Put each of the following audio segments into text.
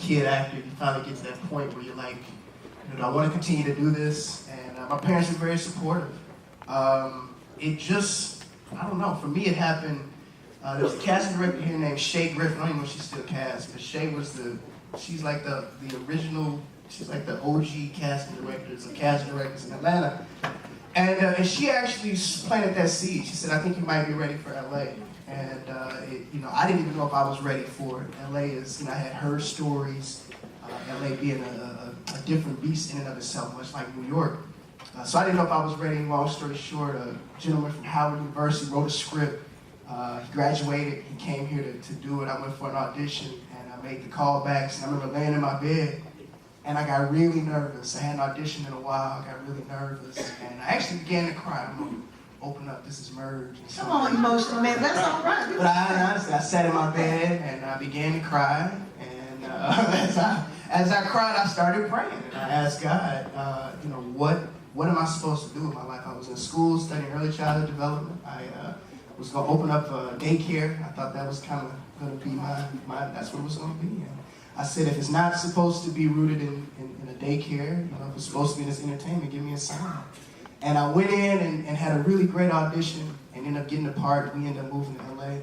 kid actor, you finally get to that point where you're like, do I want to continue to do this? And my parents were very supportive. It just, I don't know, for me it happened, there was a casting director here named Shay Griffin. I don't even know if she's still cast, but Shay was she's like the original, she's like the OG casting directors of casting directors in Atlanta. And she actually planted that seed. She said, I think you might be ready for LA. And I didn't even know if I was ready for it. LA is, I had heard stories, LA being a different beast in and of itself, much like New York. So I didn't know if I was ready. Long story short, a gentleman from Howard University wrote a script. He graduated, he came here to do it. I went for an audition and I made the callbacks. And I remember laying in my bed and I got really nervous. I hadn't auditioned in a while, I got really nervous. And I actually began to cry. I'm gonna open up, this is Merge. Come on, emotional man, that's all right. But honestly, I sat in my bed and I began to cry. And as I cried, I started praying. And I asked God, what am I supposed to do with my life? I was in school studying early childhood development. I was going to open up a daycare. I thought that was kind of going to be that's what it was going to be. And I said, if it's not supposed to be rooted in a daycare, if it's supposed to be in this entertainment, give me a sign. And I went in and had a really great audition and ended up getting the part. We ended up moving to LA.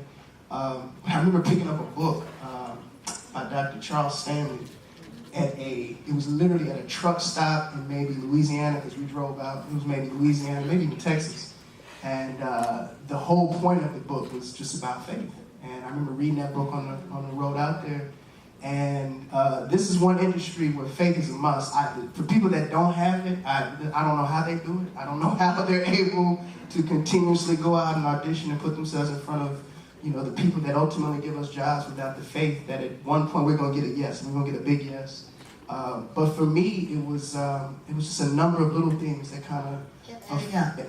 I remember picking up a book by Dr. Charles Stanley it was literally at a truck stop in maybe Louisiana, because we drove out. It was maybe Louisiana, maybe even Texas. And the whole point of the book was just about faith. And I remember reading that book on the road out there. And this is one industry where faith is a must. For people that don't have it, I don't know how they do it. I don't know how they're able to continuously go out and audition and put themselves in front of the people that ultimately give us jobs without the faith that at one point we're going to get a yes, and we're going to get a big yes. But for me, it was just a number of little things that kind of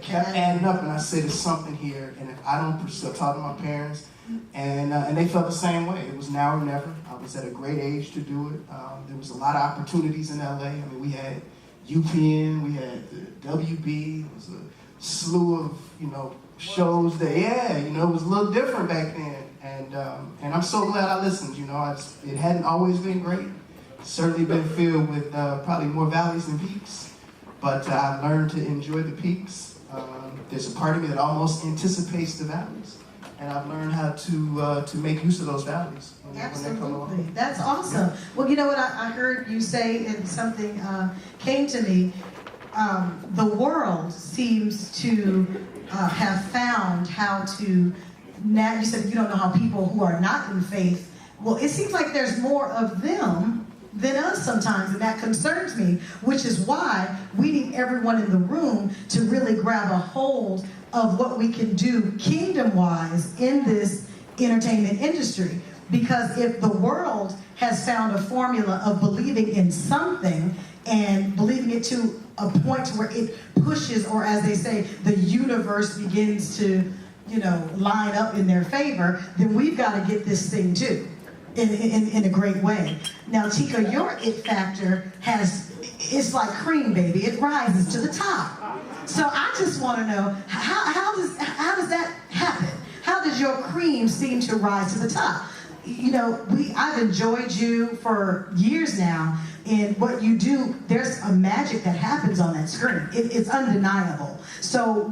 kept adding up, and I said, there's something here, and if I don't pursue, I talked to my parents, and they felt the same way. It was now or never. I was at a great age to do it. There was a lot of opportunities in LA. I mean, we had UPN, we had the WB, it was a slew of, shows that, it was a little different back then. And I'm so glad I listened, it hadn't always been great. It's certainly been filled with probably more valleys than peaks, but I've learned to enjoy the peaks. There's a part of me that almost anticipates the valleys, and I've learned how to make use of those valleys when they come along. That's awesome. Yeah. Well, you know what I heard you say, and something came to me. The world seems to have found how to, now you said you don't know how people who are not in faith, well, it seems like there's more of them than us sometimes, and that concerns me, which is why we need everyone in the room to really grab a hold of what we can do kingdom-wise in this entertainment industry. Because if the world has found a formula of believing in something and believing it to a point where it pushes, or as they say, the universe begins to, line up in their favor, then we've got to get this thing too, in a great way. Now, Tika, your it factor it's like cream, baby. It rises to the top. So I just want to know, how does that happen? How does your cream seem to rise to the top? I've enjoyed you for years now, and what you do, there's a magic that happens on that screen. It's undeniable. So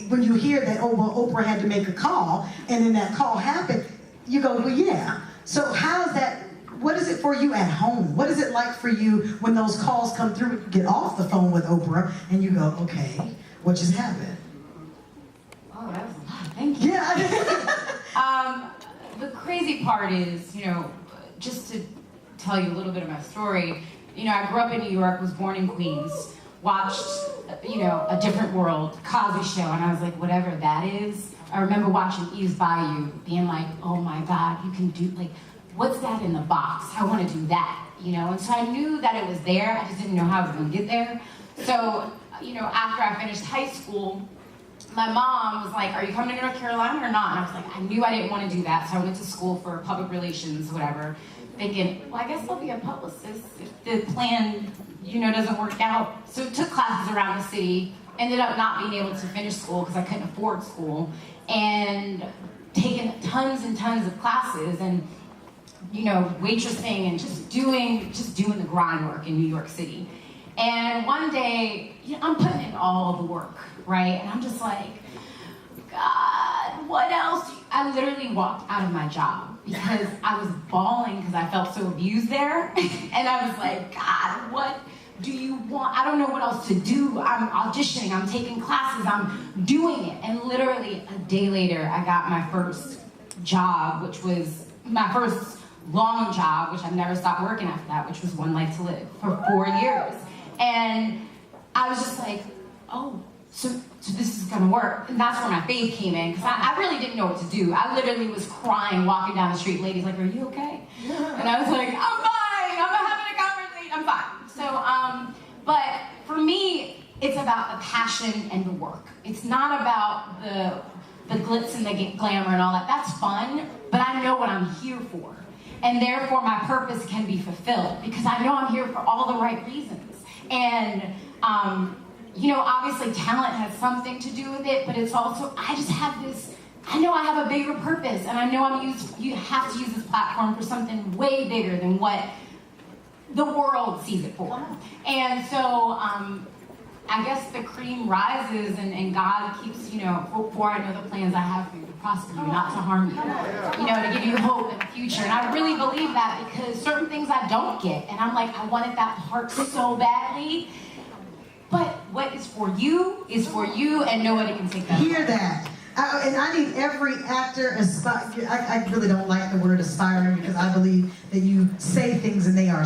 when you hear that, Oprah had to make a call, and then that call happened, you go, well, yeah. So what is it for you at home? What is it like for you when those calls come through, you get off the phone with Oprah, and you go, okay, what just happened? Oh, that was a lot. Thank you. Yeah. The crazy part is, just to tell you a little bit of my story, I grew up in New York, was born in Queens, watched, A Different World, Cosby Show, and I was like, whatever that is. I remember watching Eve's Bayou, being like, oh my God, you can do, what's that in the box? I want to do that, And so I knew that it was there, I just didn't know how I was going to get there. So, after I finished high school, my mom was like, are you coming to North Carolina or not? And I was like, I knew I didn't want to do that, so I went to school for public relations, whatever, thinking, well, I guess I'll be a publicist if the plan, doesn't work out. So took classes around the city, ended up not being able to finish school because I couldn't afford school, and taken tons and tons of classes, and waitressing and just doing the grind work in New York City. And one day, I'm putting in all the work, right? And I'm just like, God, what else? I literally walked out of my job because I was bawling because I felt so abused there. And I was like, God, what do you want? I don't know what else to do. I'm auditioning, I'm taking classes, I'm doing it. And literally a day later, I got my first job, which was my first long job, which I've never stopped working after that, which was One Life to Live for 4 years. And I was just like, oh, so this is gonna work. And that's where my faith came in, because I really didn't know what to do. I literally was crying, walking down the street. Ladies like, are you okay? And I was like, I'm fine, I'm having a conversation, I'm fine. So, but for me, it's about the passion and the work. It's not about the glitz and the glamour and all that. That's fun, but I know what I'm here for. And therefore, my purpose can be fulfilled, because I know I'm here for all the right reasons. And, obviously talent has something to do with it, but it's also, I just have this, I know I have a bigger purpose, and I know you have to use this platform for something way bigger than what the world sees it for. And so, I guess the cream rises, and God keeps, for I know the plans I have for you to prosper you, not to harm you, to give you hope in the future. And I really believe that, because certain things I don't get, and I'm like, I wanted that part so badly. But what is for you, and nobody can take that. Hear that. And I need every actor, I really don't like the word aspiring, because I believe that you say things and they are